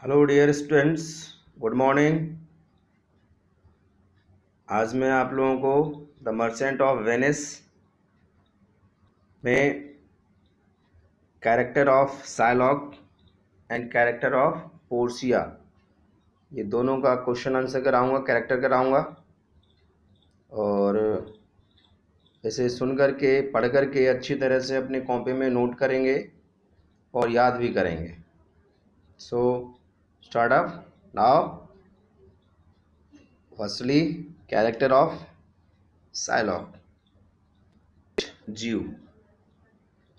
Hello dear students, good morning. आज मैं आप लोगों को द मर्चेंट ऑफ वेनिस में character of Shylock and character of Portia, ये दोनों का क्वेश्चन आंसर कराऊंगा, कैरेक्टर कराऊंगा। और इसे सुन करके पढ़ करके अच्छी तरह से अपने कॉपी में नोट करेंगे और याद भी करेंगे। So start up now. Firstly, character of Psylocke. जीव।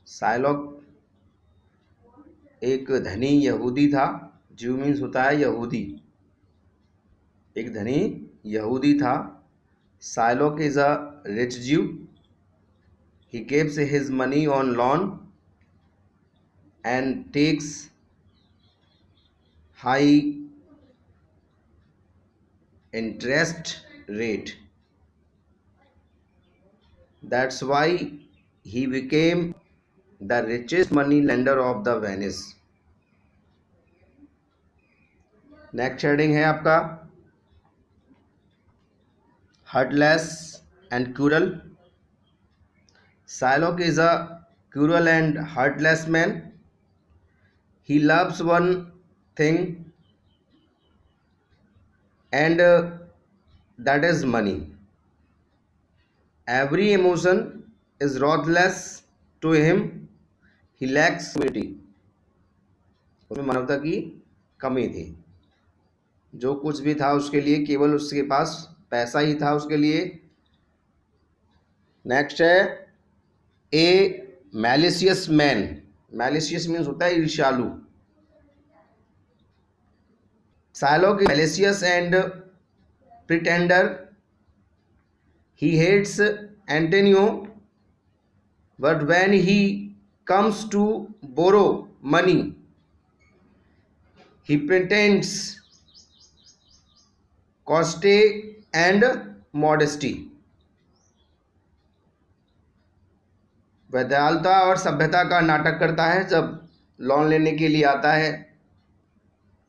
साइलॉक एक धनी यहूदी था। ज्यू मीन्स होता है यहूदी। एक धनी यहूदी था। Psylocke is a rich Jew. He gives his money on loan and takes high interest rate. That's why he became the richest money lender of the Venice. Next heading है आपका heartless and cruel. Shylock is a cruel and heartless man. He loves one thing, and that is money. Every emotion is ruthless to him. He lacks humanity. उसमें मानवता की कमी थी। जो कुछ भी था उसके लिए केवल उसके पास पैसा ही था उसके लिए। नेक्स्ट है ए मैलिशियस मैन। मैलिशियस मीन्स होता है ईर्ष्यालु। Shylock is malicious and pretender. He hates Antonio, but when he comes to borrow money, he pretends coste and modesty. वह दयालुता और सभ्यता का नाटक करता है जब लोन लेने के लिए आता है।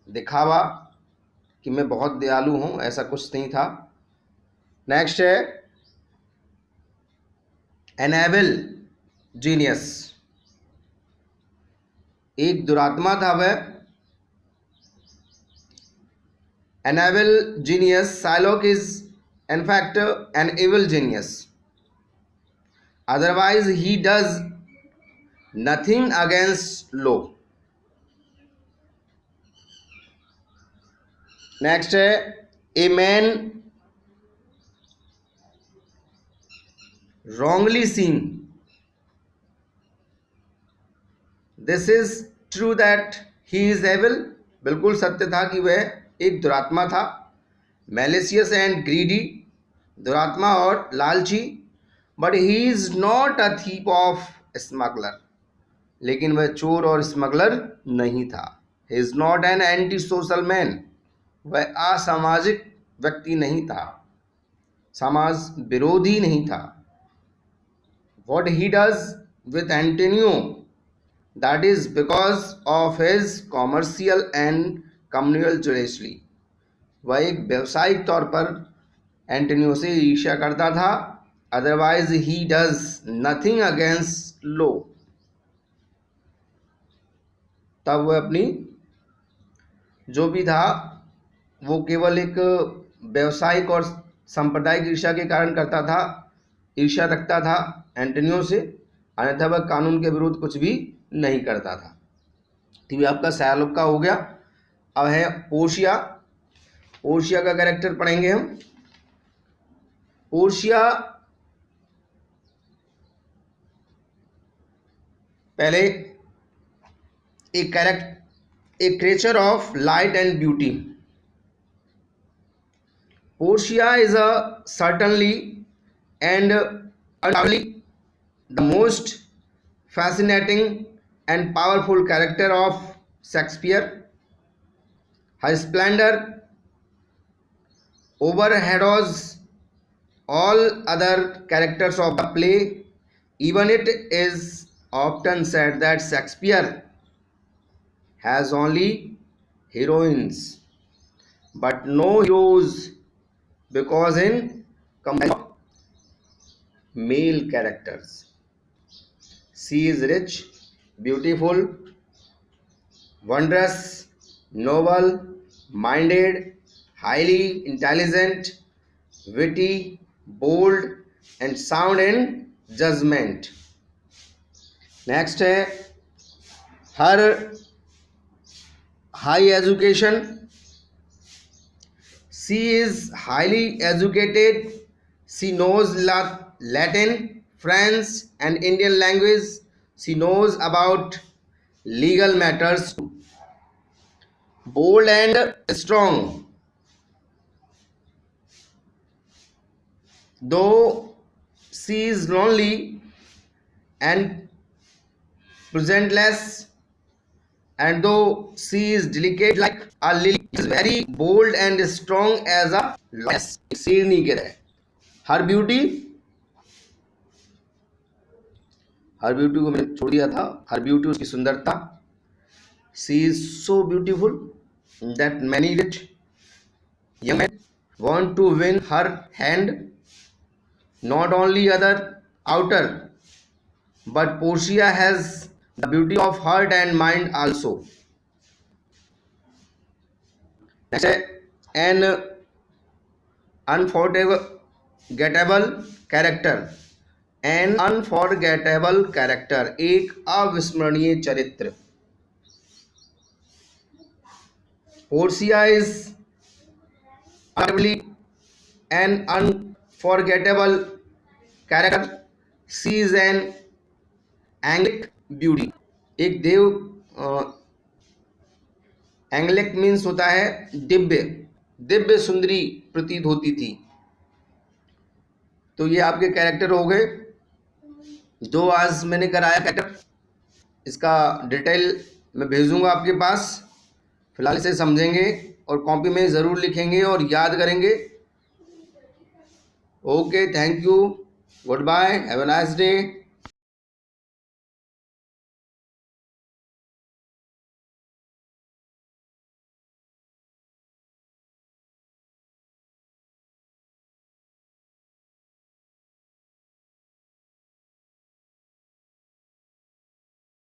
दिखावा कि मैं बहुत दयालु हूं, ऐसा कुछ नहीं था। नेक्स्ट है एन एविल जीनियस। एक दुरात्मा था वह। An evil genius. Shylock is in fact an evil genius. Otherwise he does nothing against law. Next है a man wrongly seen. This is true that he is evil. बिल्कुल सत्य था कि वह एक दुरात्मा था। मैलिशियस एंड ग्रीडी, दुरात्मा और लालची। But he is not a thief of smuggler, लेकिन वह चोर और स्मगलर नहीं था। He is not an anti social man, वह असामाजिक व्यक्ति नहीं था, समाज विरोधी नहीं था। What he does with Antonio, that is because of his commercial and communal jealousy. वह एक व्यावसायिक तौर पर एंटोनियो से ईर्ष्या करता था। Otherwise he does nothing against law. तब वह अपनी जो भी था वो केवल एक व्यावसायिक और सांप्रदायिक ईर्ष्या के कारण करता था, ईर्ष्या रखता था एंटोनियो से, अन्यथा वह कानून के विरुद्ध कुछ भी नहीं करता था। तो ये आपका शायलॉक का हो गया। अब है पोर्शिया। पोर्शिया का कैरेक्टर पढ़ेंगे हम। पोर्शिया पहले एक creature of light and beauty. Portia is a certainly and undoubtedly the most fascinating and powerful character of Shakespeare. Her splendor overshadows all other characters of the play. Even it is often said that Shakespeare has only heroines, but no heroes, because in comparison of male characters. She is rich, beautiful, wondrous, noble, minded, highly intelligent, witty, bold, and sound in judgment. Next है her high education. She is highly educated. She knows Latin, French, and Indian language. She knows about legal matters. Bold and strong. Though she is lonely and presentless, and though she is delicate like a lily, she is very bold and strong as a lotus. शेरनी की तरह. हर beauty को मैंने छोड़ दिया था. हर beauty उसकी सुंदरता. She is so beautiful that many rich young men want to win her hand. Not only other outer, but Portia has the beauty of heart and mind also. Next, an unforgettable character. An unforgettable character, एक अविस्मरणीय चरित्र. Portia is arguably an unforgettable character. She is an angelic beauty. एक देव, एंगलिक means होता है दिव्य सुंदरी प्रतीत होती थी. तो ये आपके कैरेक्टर हो गए जो आज मैंने कराया कैरेक्टर. इसका डिटेल मैं भेजूंगा आपके पास. फिलहाल इसे समझेंगे और कॉपी में ज़रूर लिखेंगे और याद करेंगे. Okay, thank you, goodbye, have a nice day.